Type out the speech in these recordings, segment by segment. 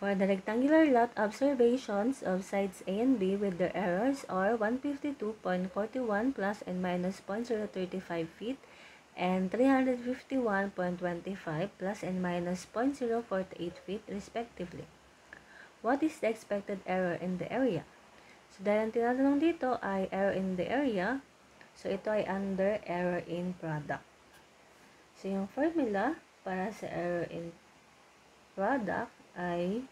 For the rectangular lot, observations of sides A and B with their errors are 152.41 plus and minus 0.035 feet and 351.25 plus and minus 0.048 feet respectively. What is the expected error in the area? So, dahil ang tinatanong dito ay error in the area, so ito ay under error in product. So, yung formula para sa error in product ay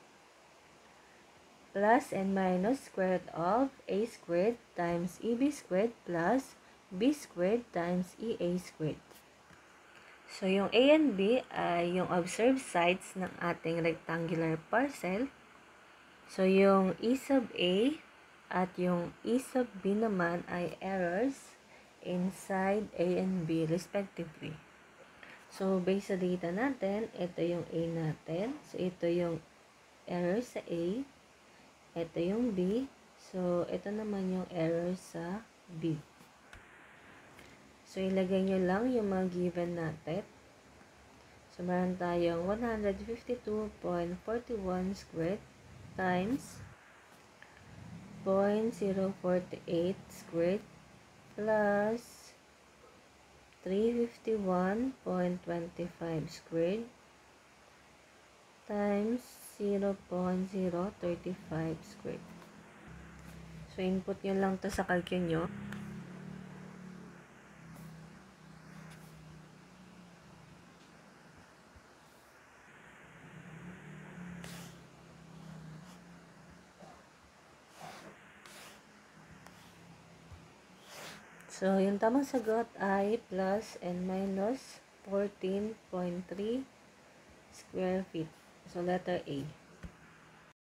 plus and minus square root of a squared times eb squared plus b squared times ea squared. So, yung a and b ay yung observed sides ng ating rectangular parcel. So, yung e sub a at yung e sub b naman ay errors inside a and b respectively. So, based sa data natin, ito yung a natin. So, ito yung error sa a. Ito yung B. So, ito naman yung error sa B. So, ilagay nyo lang yung mga given natin. So, meron tayong 152.41 squared times 0.048 squared plus 351.25 squared times 0.035 squared. So, input nyo lang to sa calcul nyo. So, yung tamang sagot ay plus and minus 14.3 square feet. So, letter A.